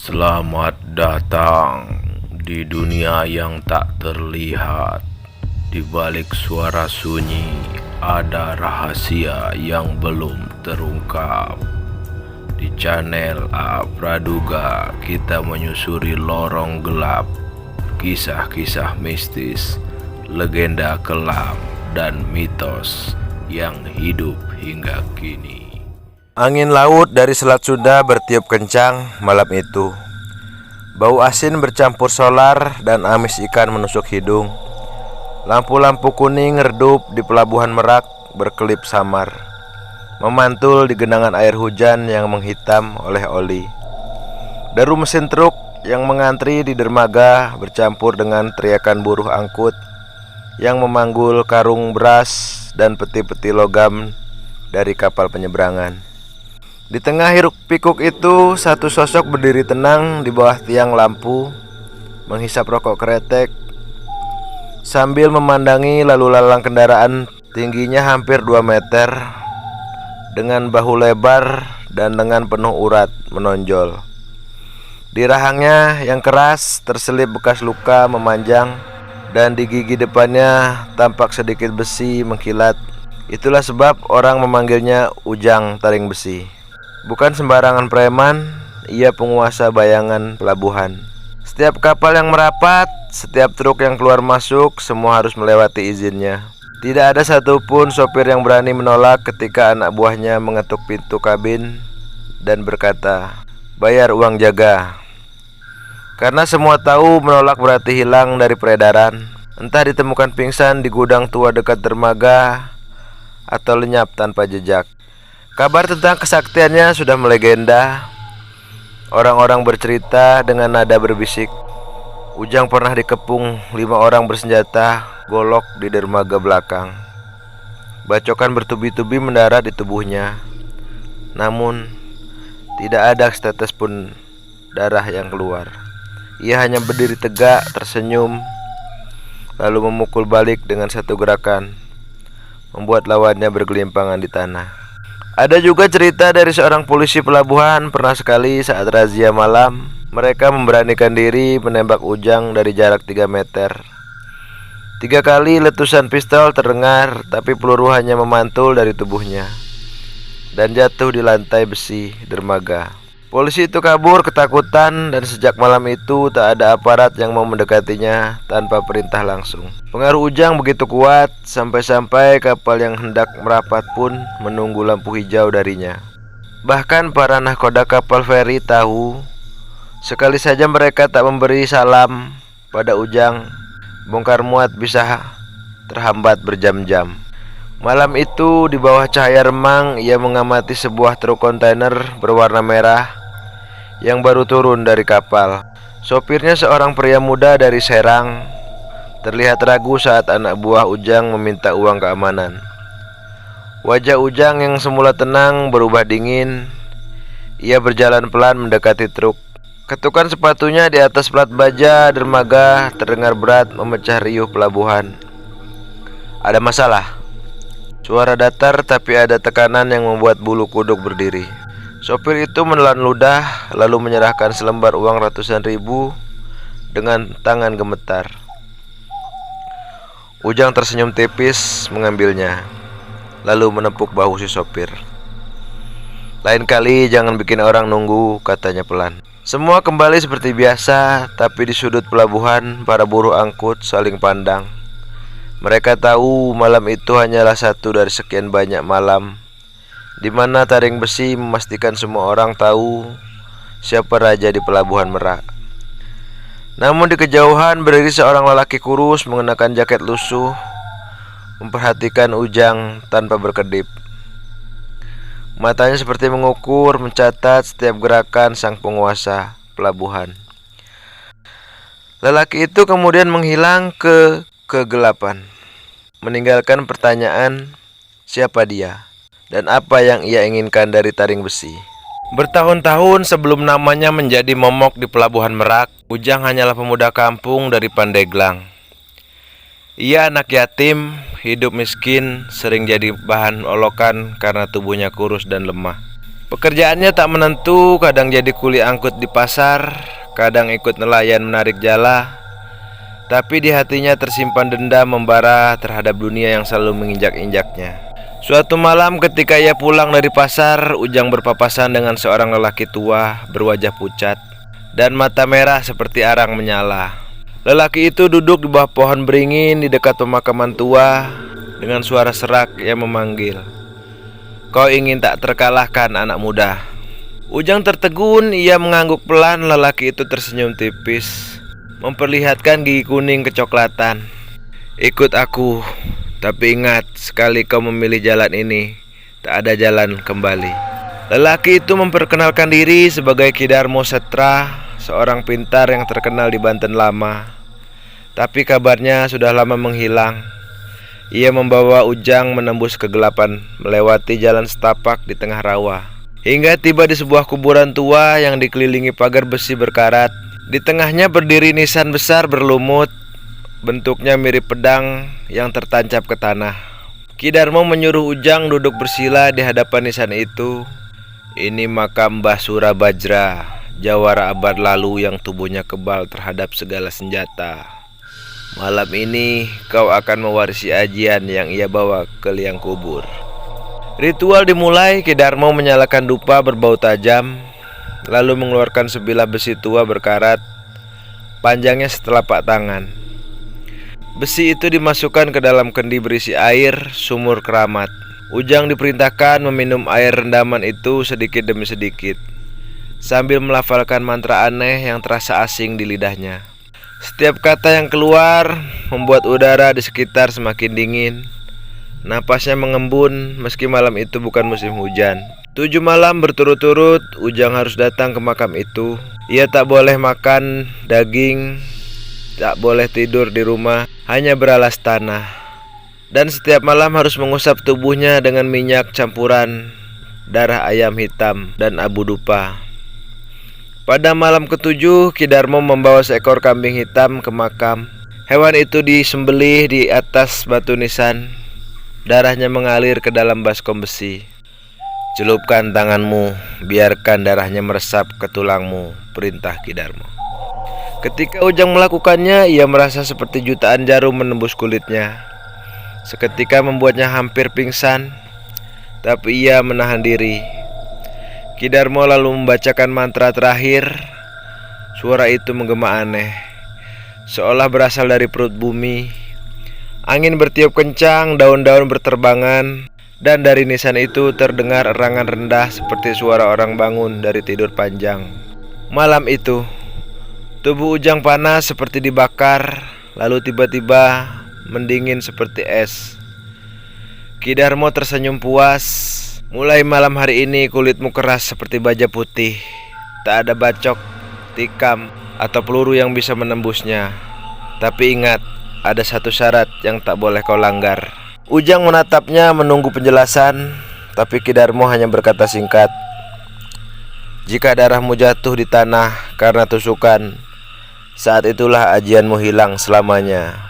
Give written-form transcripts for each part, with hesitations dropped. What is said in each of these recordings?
Selamat datang di dunia yang tak terlihat. Di balik suara sunyi ada rahasia yang belum terungkap. Di channel A Praduga kita menyusuri lorong gelap, kisah-kisah mistis, legenda kelam, dan mitos yang hidup hingga kini. Angin laut dari Selat Sunda bertiup kencang malam itu. Bau asin bercampur solar dan amis ikan menusuk hidung. Lampu-lampu kuning redup di pelabuhan Merak berkelip samar, memantul di genangan air hujan yang menghitam oleh oli. Deru mesin truk yang mengantri di dermaga bercampur dengan teriakan buruh angkut yang memanggul karung beras dan peti-peti logam dari kapal penyeberangan. Di tengah hiruk pikuk itu, satu sosok berdiri tenang di bawah tiang lampu, menghisap rokok kretek sambil memandangi lalu lalang kendaraan tingginya hampir 2 meter, dengan bahu lebar dan dengan penuh urat menonjol. Di rahangnya yang keras terselip bekas luka memanjang, dan di gigi depannya tampak sedikit besi mengkilat. Itulah sebab orang memanggilnya Ujang Taring Besi. Bukan sembarangan preman, ia penguasa bayangan pelabuhan. Setiap kapal yang merapat, setiap truk yang keluar masuk, semua harus melewati izinnya. Tidak ada satupun sopir yang berani menolak ketika anak buahnya mengetuk pintu kabin dan berkata, "Bayar uang jaga." Karena semua tahu menolak berarti hilang dari peredaran. Entah ditemukan pingsan di gudang tua dekat dermaga atau lenyap tanpa jejak. Kabar tentang kesaktiannya sudah melegenda. Orang-orang bercerita dengan nada berbisik. Ujang pernah dikepung 5 orang bersenjata golok di dermaga belakang. Bacokan bertubi-tubi mendarat di tubuhnya. Namun tidak ada setetes pun darah yang keluar. Ia hanya berdiri tegak, tersenyum, lalu memukul balik dengan satu gerakan, membuat lawannya bergelimpangan di tanah. Ada juga cerita dari seorang polisi pelabuhan. Pernah sekali saat razia malam, mereka memberanikan diri menembak Ujang dari jarak 3 meter. 3 kali letusan pistol terdengar, tapi peluru hanya memantul dari tubuhnya dan jatuh di lantai besi dermaga. Polisi itu kabur ketakutan, dan sejak malam itu tak ada aparat yang mau mendekatinya tanpa perintah langsung. Pengaruh Ujang begitu kuat sampai-sampai kapal yang hendak merapat pun menunggu lampu hijau darinya. Bahkan para nahkoda kapal feri tahu, sekali saja mereka tak memberi salam pada Ujang, bongkar muat bisa terhambat berjam-jam. Malam itu di bawah cahaya remang, ia mengamati sebuah truk kontainer berwarna merah yang baru turun dari kapal. Sopirnya seorang pria muda dari Serang. Terlihat ragu saat anak buah Ujang meminta uang keamanan. Wajah Ujang yang semula tenang berubah dingin. Ia berjalan pelan mendekati truk. Ketukan sepatunya di atas plat baja dermaga terdengar berat memecah riuh pelabuhan. "Ada masalah?" Suara datar tapi ada tekanan yang membuat bulu kuduk berdiri. Sopir itu menelan ludah, lalu menyerahkan selembar uang ratusan ribu dengan tangan gemetar. Ujang tersenyum tipis mengambilnya, lalu menepuk bahu si sopir. "Lain kali jangan bikin orang nunggu," katanya pelan. Semua kembali seperti biasa, tapi di sudut pelabuhan para buruh angkut saling pandang. Mereka tahu malam itu hanyalah satu dari sekian banyak malam di mana Taring Besi memastikan semua orang tahu siapa raja di pelabuhan Merak. Namun di kejauhan berdiri seorang lelaki kurus mengenakan jaket lusuh, memperhatikan Ujang tanpa berkedip. Matanya seperti mengukur, mencatat setiap gerakan sang penguasa pelabuhan. Lelaki itu kemudian menghilang ke kegelapan, meninggalkan pertanyaan siapa dia dan apa yang ia inginkan dari Taring Besi. Bertahun-tahun sebelum namanya menjadi momok di pelabuhan Merak, Ujang hanyalah pemuda kampung dari Pandeglang. Ia anak yatim, hidup miskin, sering jadi bahan olokan karena tubuhnya kurus dan lemah. Pekerjaannya tak menentu, kadang jadi kuli angkut di pasar, kadang ikut nelayan menarik jala. Tapi di hatinya tersimpan dendam membara terhadap dunia yang selalu menginjak-injaknya. Suatu malam ketika ia pulang dari pasar, Ujang berpapasan dengan seorang lelaki tua berwajah pucat dan mata merah seperti arang menyala. Lelaki itu duduk di bawah pohon beringin di dekat pemakaman tua dengan suara serak yang memanggil, "Kau ingin tak terkalahkan, anak muda?" Ujang tertegun, ia mengangguk pelan. Lelaki itu tersenyum tipis, memperlihatkan gigi kuning kecoklatan. "Ikut aku, tapi ingat, sekali kau memilih jalan ini, tak ada jalan kembali." Lelaki itu memperkenalkan diri sebagai Ki Darmo Setra, seorang pintar yang terkenal di Banten lama. Tapi kabarnya sudah lama menghilang. Ia membawa Ujang menembus kegelapan, melewati jalan setapak di tengah rawa, hingga tiba di sebuah kuburan tua yang dikelilingi pagar besi berkarat. Di tengahnya berdiri nisan besar berlumut, bentuknya mirip pedang yang tertancap ke tanah. Ki Darmo menyuruh Ujang duduk bersila di hadapan nisan itu. "Ini makam Mbah Surabajra, jawara abad lalu yang tubuhnya kebal terhadap segala senjata. Malam ini kau akan mewarisi ajian yang ia bawa ke liang kubur." Ritual dimulai. Ki Darmo menyalakan dupa berbau tajam, lalu mengeluarkan sebilah besi tua berkarat, panjangnya setelapak tangan. Besi itu dimasukkan ke dalam kendi berisi air sumur keramat. Ujang diperintahkan meminum air rendaman itu sedikit demi sedikit, sambil melafalkan mantra aneh yang terasa asing di lidahnya. Setiap kata yang keluar membuat udara di sekitar semakin dingin. Napasnya mengembun meski malam itu bukan musim hujan. 7 malam berturut-turut Ujang harus datang ke makam itu. Ia tak boleh makan daging, tak boleh tidur di rumah, hanya beralas tanah. Dan setiap malam harus mengusap tubuhnya dengan minyak campuran darah ayam hitam dan abu dupa. Pada malam ke-7, Ki Darmo membawa seekor kambing hitam ke makam. Hewan itu disembelih di atas batu nisan. Darahnya mengalir ke dalam baskom besi. "Celupkan tanganmu, biarkan darahnya meresap ke tulangmu," perintah Ki Darmo. Ketika Ujang melakukannya, ia merasa seperti jutaan jarum menembus kulitnya. Seketika membuatnya hampir pingsan, tapi ia menahan diri. Ki Darmo lalu membacakan mantra terakhir. Suara itu menggema aneh, seolah berasal dari perut bumi. Angin bertiup kencang, daun-daun berterbangan, dan dari nisan itu terdengar erangan rendah seperti suara orang bangun dari tidur panjang. Malam itu, tubuh Ujang panas seperti dibakar, lalu tiba-tiba mendingin seperti es. Ki Darmo tersenyum puas. "Mulai malam hari ini kulitmu keras seperti baja putih. Tak ada bacok, tikam, atau peluru yang bisa menembusnya. Tapi ingat, ada satu syarat yang tak boleh kau langgar." Ujang menatapnya menunggu penjelasan, tapi Ki Darmo hanya berkata singkat, "Jika darahmu jatuh di tanah karena tusukan, saat itulah ajianmu hilang selamanya."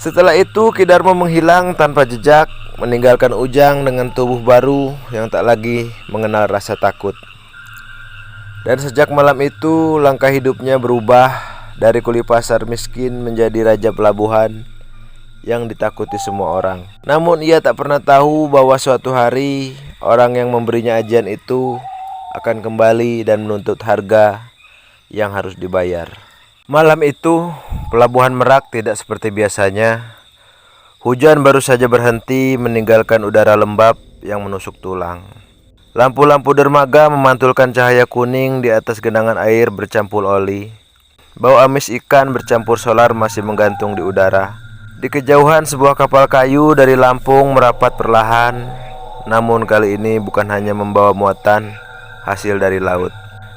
Setelah itu Ki Darmo menghilang tanpa jejak, meninggalkan Ujang dengan tubuh baru yang tak lagi mengenal rasa takut. Dan sejak malam itu langkah hidupnya berubah dari kuli pasar miskin menjadi raja pelabuhan yang ditakuti semua orang. Namun ia tak pernah tahu bahwa suatu hari orang yang memberinya ajian itu akan kembali dan menuntut harga yang harus dibayar. Malam itu pelabuhan Merak tidak seperti biasanya. Hujan baru saja berhenti meninggalkan udara lembab yang menusuk tulang. Lampu-lampu dermaga memantulkan cahaya kuning di atas genangan air bercampur oli. Bau amis ikan bercampur solar masih menggantung di udara. Di kejauhan sebuah kapal kayu dari Lampung merapat perlahan. Namun kali ini bukan hanya membawa muatan hasil dari laut.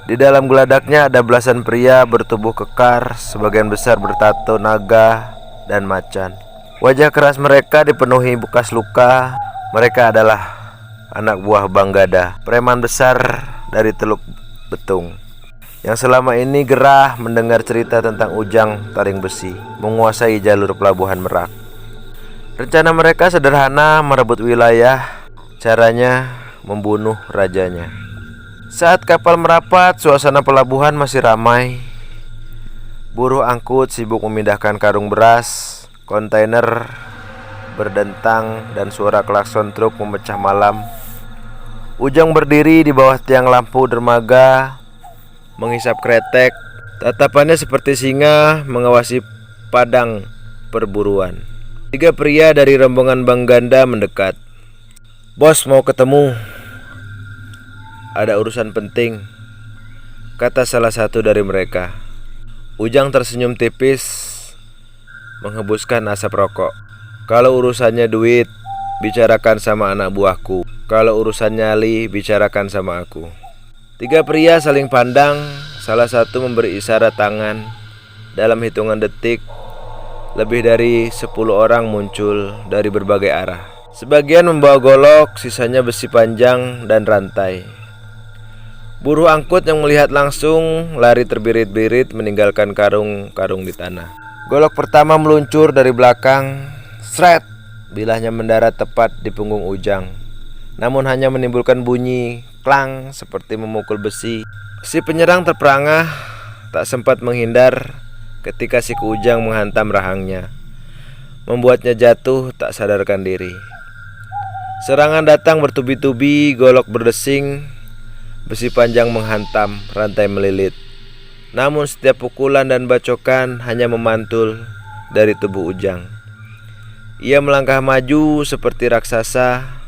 Di dalam geladaknya ada belasan pria bertubuh kekar, sebagian besar bertato naga dan macan. Wajah keras mereka dipenuhi bekas luka. Mereka adalah anak buah Bang Gada, preman besar dari Teluk Betung, yang selama ini gerah mendengar cerita tentang Ujang Taring Besi menguasai jalur pelabuhan Merak. Rencana mereka sederhana, merebut wilayah. Caranya membunuh rajanya. Saat kapal merapat, suasana pelabuhan masih ramai. Buruh angkut sibuk memindahkan karung beras, kontainer berdentang, dan suara klakson truk memecah malam. Ujang berdiri di bawah tiang lampu dermaga, menghisap kretek. Tatapannya seperti singa mengawasi padang perburuan. 3 pria dari rombongan Bang Ganda mendekat. "Bos mau ketemu. Ada urusan penting," kata salah satu dari mereka. Ujang tersenyum tipis, menghembuskan asap rokok. "Kalau urusannya duit, bicarakan sama anak buahku. Kalau urusan nyali, bicarakan sama aku." 3 pria saling pandang. Salah satu memberi isyarat tangan. Dalam hitungan detik, lebih dari 10 orang muncul dari berbagai arah. Sebagian membawa golok, sisanya besi panjang dan rantai. Buruh angkut yang melihat langsung lari terbirit-birit meninggalkan karung-karung di tanah. Golok pertama meluncur dari belakang. Sret! Bilahnya mendarat tepat di punggung Ujang. Namun hanya menimbulkan bunyi klang seperti memukul besi. Si penyerang terperangah, tak sempat menghindar ketika si Ujang menghantam rahangnya, membuatnya jatuh tak sadarkan diri. Serangan datang bertubi-tubi, golok berdesing, besi panjang menghantam, rantai melilit. Namun setiap pukulan dan bacokan hanya memantul dari tubuh Ujang. Ia melangkah maju seperti raksasa,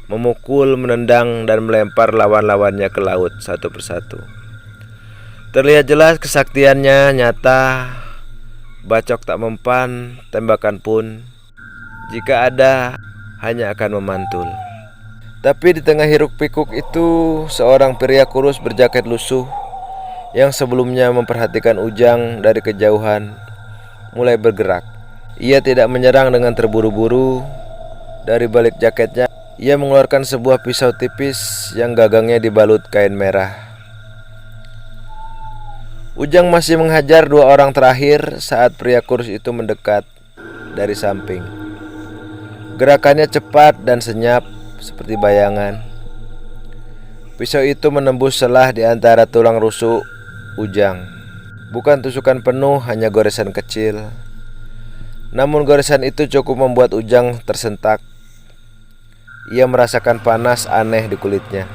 memukul, menendang, dan melempar lawan-lawannya ke laut satu persatu. Terlihat jelas kesaktiannya nyata. Bacok tak mempan, tembakan pun jika ada hanya akan memantul. Tapi di tengah hiruk-pikuk itu, seorang pria kurus berjaket lusuh yang sebelumnya memperhatikan Ujang dari kejauhan mulai bergerak. Ia tidak menyerang dengan terburu-buru. Dari balik jaketnya, ia mengeluarkan sebuah pisau tipis yang gagangnya dibalut kain merah. Ujang masih menghajar 2 orang terakhir saat pria kurus itu mendekat dari samping. Gerakannya cepat dan senyap seperti bayangan. Pisau itu menembus celah di antara tulang rusuk Ujang. Bukan tusukan penuh, hanya goresan kecil. Namun goresan itu cukup membuat Ujang tersentak. Ia merasakan panas aneh di kulitnya,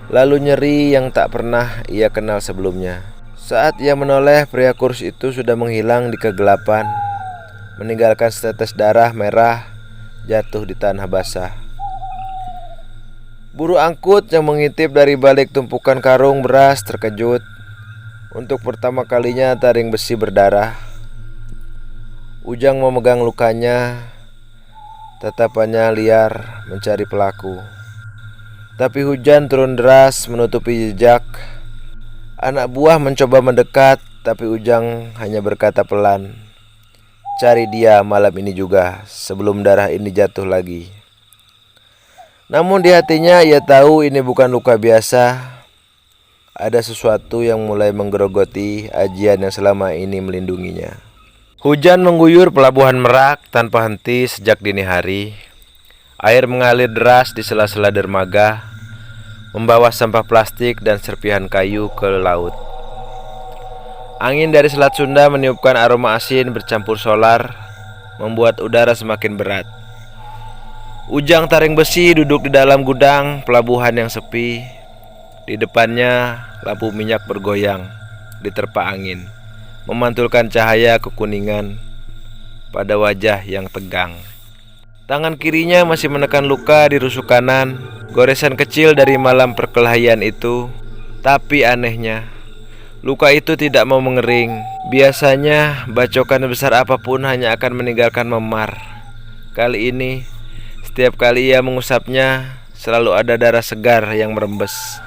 lalu nyeri yang tak pernah ia kenal sebelumnya. Saat ia menoleh, pria kurus itu sudah menghilang di kegelapan, meninggalkan setetes darah merah jatuh di tanah basah. Buruh angkut yang mengintip dari balik tumpukan karung beras terkejut. Untuk pertama kalinya taring besi berdarah. Ujang memegang lukanya. Tatapannya liar mencari pelaku. Tapi hujan turun deras menutupi jejak. Anak buah mencoba mendekat, tapi Ujang hanya berkata pelan, "Cari dia malam ini juga, sebelum darah ini jatuh lagi." Namun di hatinya ia tahu ini bukan luka biasa. Ada sesuatu yang mulai menggerogoti ajian yang selama ini melindunginya. Hujan mengguyur pelabuhan Merak tanpa henti sejak dini hari. Air mengalir deras di sela-sela dermaga, membawa sampah plastik dan serpihan kayu ke laut. Angin dari Selat Sunda meniupkan aroma asin bercampur solar, membuat udara semakin berat. Ujang taring besi duduk di dalam gudang pelabuhan yang sepi. Di depannya lampu minyak bergoyang diterpa angin, memantulkan cahaya kekuningan pada wajah yang tegang. Tangan kirinya masih menekan luka di rusuk kanan, goresan kecil dari malam perkelahian itu. Tapi anehnya, luka itu tidak mau mengering. Biasanya bacokan besar apapun hanya akan meninggalkan memar. Kali ini, setiap kali ia mengusapnya, selalu ada darah segar yang merembes.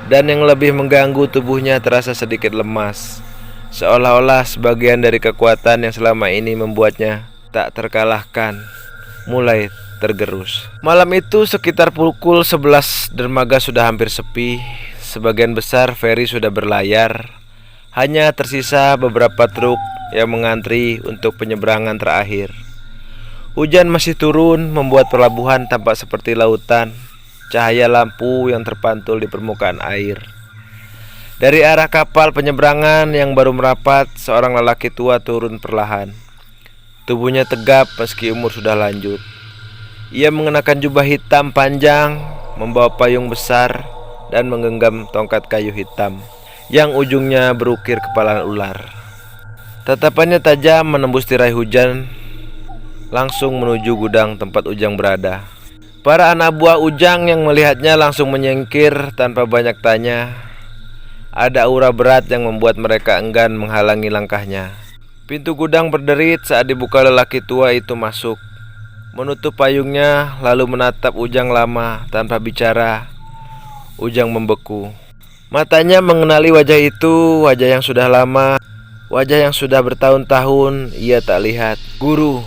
Dan yang lebih mengganggu, tubuhnya terasa sedikit lemas, seolah-olah sebagian dari kekuatan yang selama ini membuatnya tak terkalahkan mulai tergerus. Malam itu sekitar pukul 11, dermaga sudah hampir sepi. Sebagian besar feri sudah berlayar. Hanya tersisa beberapa truk yang mengantri untuk penyeberangan terakhir. Hujan masih turun, membuat pelabuhan tampak seperti lautan. cahaya lampu yang terpantul di permukaan air. Dari arah kapal penyeberangan yang baru merapat, seorang lelaki tua turun perlahan. Tubuhnya tegap meski umur sudah lanjut. Ia mengenakan jubah hitam panjang, membawa payung besar, dan menggenggam tongkat kayu hitam yang ujungnya berukir kepala ular. Tatapannya tajam menembus tirai hujan, langsung menuju gudang tempat Ujang berada. Para anak buah Ujang yang melihatnya langsung menyingkir tanpa banyak tanya. Ada aura berat yang membuat mereka enggan menghalangi langkahnya. Pintu gudang berderit saat dibuka lelaki tua itu masuk, menutup payungnya lalu menatap Ujang lama tanpa bicara. Ujang membeku. Matanya mengenali wajah itu, wajah yang sudah lama, wajah yang sudah bertahun-tahun ia tak lihat. "Guru,"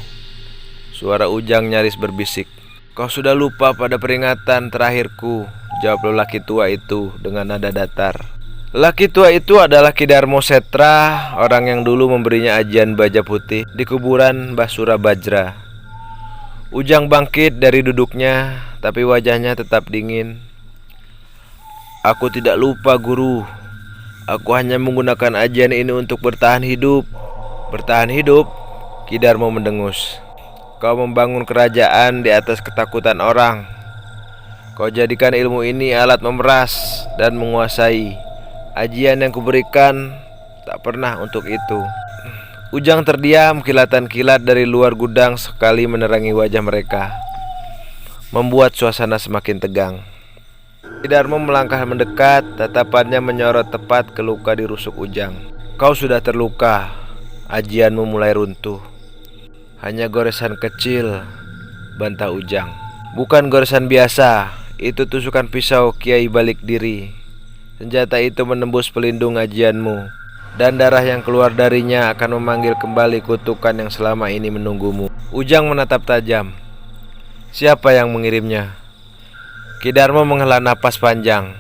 suara Ujang nyaris berbisik. "Kau sudah lupa pada peringatan terakhirku," jawab lelaki tua itu dengan nada datar. Lelaki tua itu adalah Ki Darmo Setra, orang yang dulu memberinya ajian baja putih di kuburan Mbah Surabajra. Ujang bangkit dari duduknya, tapi wajahnya tetap dingin. "Aku tidak lupa, Guru. Aku hanya menggunakan ajian ini untuk bertahan hidup." "Bertahan hidup?" Ki Darmo mendengus. "Kau membangun kerajaan di atas ketakutan orang. Kau jadikan ilmu ini alat memeras dan menguasai. Ajian yang kuberikan tak pernah untuk itu." Ujang terdiam, kilatan kilat dari luar gudang sekali menerangi wajah mereka, membuat suasana semakin tegang. Ki Darmo melangkah mendekat, tatapannya menyorot tepat ke luka di rusuk Ujang. "Kau sudah terluka, ajianmu mulai runtuh." "Hanya goresan kecil," bantah Ujang. "Bukan goresan biasa, itu tusukan pisau Kiai Balik Diri. Senjata itu menembus pelindung ajianmu, dan darah yang keluar darinya akan memanggil kembali kutukan yang selama ini menunggumu." Ujang menatap tajam. "Siapa yang mengirimnya?" Ki Darmo menghela napas panjang.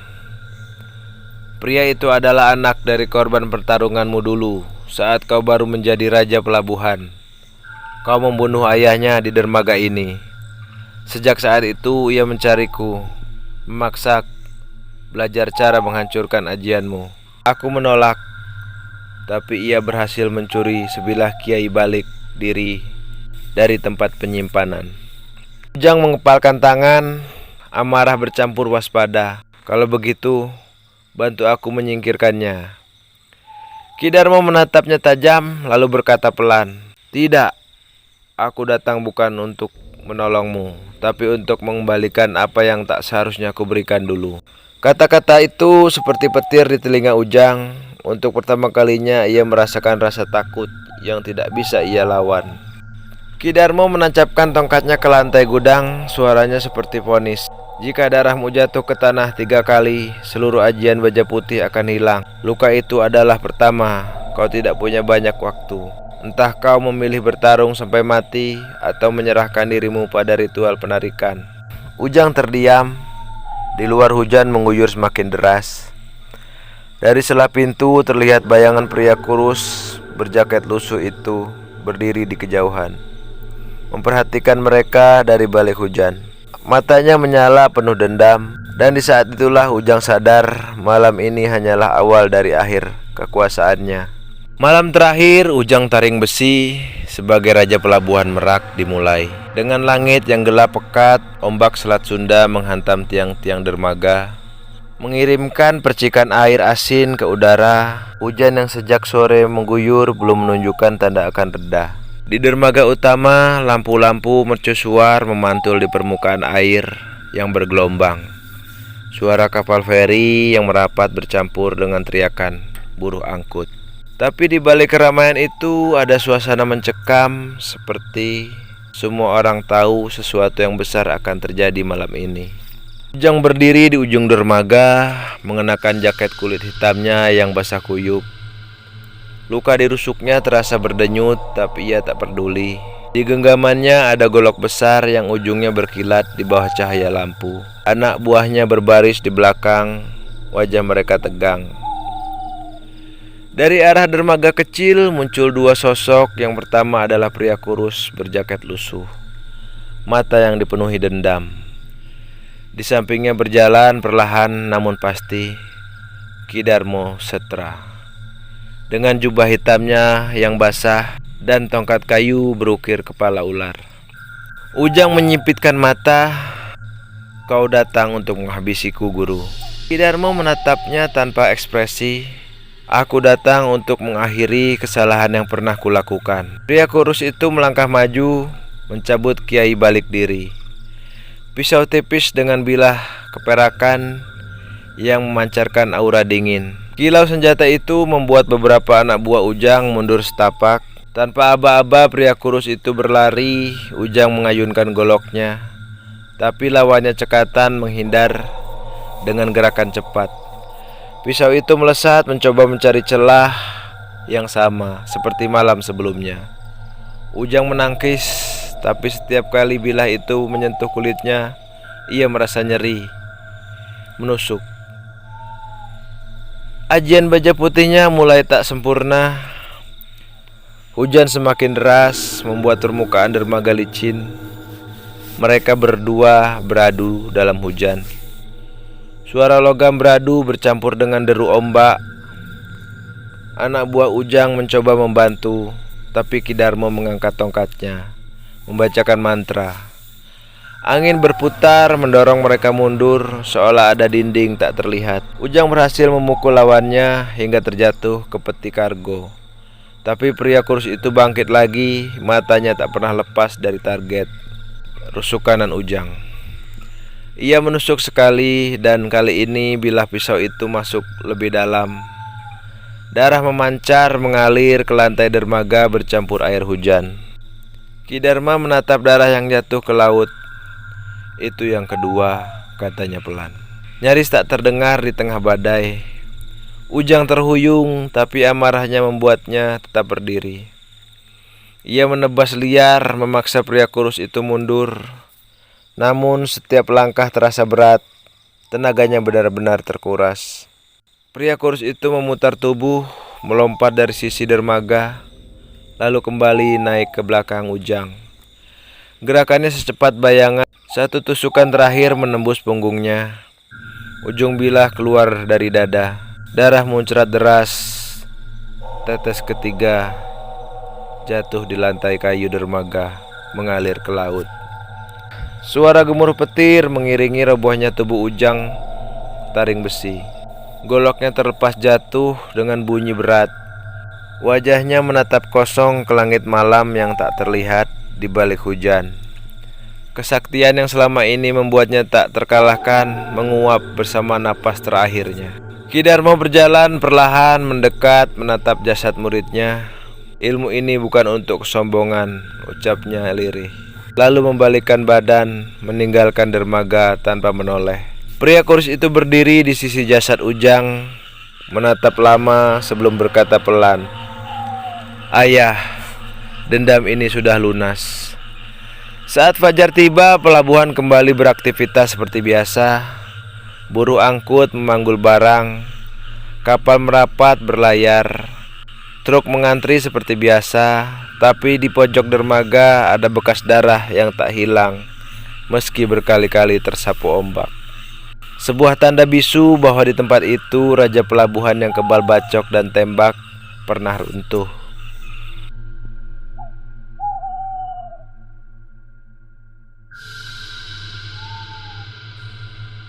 "Pria itu adalah anak dari korban pertarunganmu dulu, saat kau baru menjadi raja pelabuhan. Kau membunuh ayahnya di dermaga ini. Sejak saat itu ia mencariku, memaksa belajar cara menghancurkan ajianmu. Aku menolak, tapi ia berhasil mencuri sebilah Kiai Balik Diri dari tempat penyimpanan." Ujang mengepalkan tangan, amarah bercampur waspada. "Kalau begitu, bantu aku menyingkirkannya." Ki Darmo menatapnya tajam, lalu berkata pelan, "Tidak, aku datang bukan untuk menolongmu, tapi untuk mengembalikan apa yang tak seharusnya aku berikan dulu." Kata-kata itu seperti petir di telinga Ujang. Untuk pertama kalinya ia merasakan rasa takut yang tidak bisa ia lawan. Ki Darmo menancapkan tongkatnya ke lantai gudang, suaranya seperti vonis. "Jika darahmu jatuh ke tanah 3 kali, seluruh ajian baja putih akan hilang. Luka itu adalah pertama. Kau tidak punya banyak waktu. Entah kau memilih bertarung sampai mati atau menyerahkan dirimu pada ritual penarikan." Ujang terdiam. Di luar hujan mengguyur semakin deras. Dari sela pintu terlihat bayangan pria kurus berjaket lusuh itu berdiri di kejauhan, memperhatikan mereka dari balik hujan. Matanya menyala penuh dendam, dan di saat itulah Ujang sadar malam ini hanyalah awal dari akhir kekuasaannya. Malam terakhir Ujang Taring Besi sebagai Raja Pelabuhan Merak dimulai. Dengan langit yang gelap pekat, ombak Selat Sunda menghantam tiang-tiang dermaga, mengirimkan percikan air asin ke udara. Hujan yang sejak sore mengguyur belum menunjukkan tanda akan reda. Di dermaga utama, lampu-lampu mercusuar memantul di permukaan air yang bergelombang. Suara kapal feri yang merapat bercampur dengan teriakan buruh angkut. Tapi di balik keramaian itu ada suasana mencekam, seperti semua orang tahu sesuatu yang besar akan terjadi malam ini. Ujang berdiri di ujung dermaga, mengenakan jaket kulit hitamnya yang basah kuyup. Luka di rusuknya terasa berdenyut, tapi ia tak peduli. Di genggamannya ada golok besar yang ujungnya berkilat di bawah cahaya lampu. Anak buahnya berbaris di belakang, wajah mereka tegang. Dari arah dermaga kecil muncul 2 sosok. Yang pertama adalah pria kurus berjaket lusuh, mata yang dipenuhi dendam. Di sampingnya berjalan perlahan namun pasti Ki Darmo Setra dengan jubah hitamnya yang basah dan tongkat kayu berukir kepala ular. Ujang menyipitkan mata. Kau datang untuk menghabisiku, guru. Ki Darmo menatapnya tanpa ekspresi. Aku datang untuk mengakhiri kesalahan yang pernah kulakukan. Pria kurus itu melangkah maju, mencabut kiai balik diri. Pisau tipis dengan bilah keperakan yang memancarkan aura dingin. Kilau senjata itu membuat beberapa anak buah Ujang mundur setapak. Tanpa aba-aba pria kurus itu berlari. Ujang mengayunkan goloknya, tapi lawannya cekatan menghindar dengan gerakan cepat. Pisau itu melesat mencoba mencari celah yang sama seperti malam sebelumnya. Ujang menangkis, tapi setiap kali bilah itu menyentuh kulitnya, ia merasa nyeri, menusuk. Ajian baja putihnya mulai tak sempurna. Hujan semakin deras, membuat permukaan dermaga licin. Mereka berdua beradu dalam hujan. Suara logam beradu bercampur dengan deru ombak. Anak buah Ujang mencoba membantu, tapi Ki Darmo mengangkat tongkatnya, membacakan mantra. Angin berputar mendorong mereka mundur, seolah ada dinding tak terlihat. Ujang berhasil memukul lawannya hingga terjatuh ke peti kargo. Tapi pria kurus itu bangkit lagi, matanya tak pernah lepas dari target rusukanan Ujang. Ia menusuk sekali, dan kali ini bilah pisau itu masuk lebih dalam. Darah memancar mengalir ke lantai dermaga bercampur air hujan. Ki Darma menatap darah yang jatuh ke laut. Itu yang kedua, katanya pelan. Nyaris tak terdengar di tengah badai. Ujang terhuyung, tapi amarahnya membuatnya tetap berdiri. Ia menebas liar, memaksa pria kurus itu mundur. Namun setiap langkah terasa berat. Tenaganya benar-benar terkuras. Pria kurus itu memutar tubuh, melompat dari sisi dermaga, lalu kembali naik ke belakang Ujang. Gerakannya secepat bayangan. Satu tusukan terakhir menembus punggungnya. Ujung bilah keluar dari dada. Darah muncrat deras. Tetes ketiga jatuh di lantai kayu dermaga, mengalir ke laut. Suara gemuruh petir mengiringi robohnya tubuh Ujang taring besi. Goloknya terlepas jatuh dengan bunyi berat. Wajahnya menatap kosong ke langit malam yang tak terlihat di balik hujan. Kesaktian yang selama ini membuatnya tak terkalahkan menguap bersama napas terakhirnya. Ki Darmo berjalan perlahan mendekat menatap jasad muridnya. Ilmu ini bukan untuk kesombongan, ucapnya lirih. Lalu membalikkan badan, meninggalkan dermaga tanpa menoleh. Pria kurus itu berdiri di sisi jasad Ujang, menatap lama sebelum berkata pelan, "Ayah, dendam ini sudah lunas." Saat fajar tiba, pelabuhan kembali beraktivitas seperti biasa. Buruh angkut memanggul barang, kapal merapat berlayar, truk mengantri seperti biasa. Tapi di pojok dermaga ada bekas darah yang tak hilang meski berkali-kali tersapu ombak. Sebuah tanda bisu bahwa di tempat itu raja pelabuhan yang kebal bacok dan tembak pernah runtuh.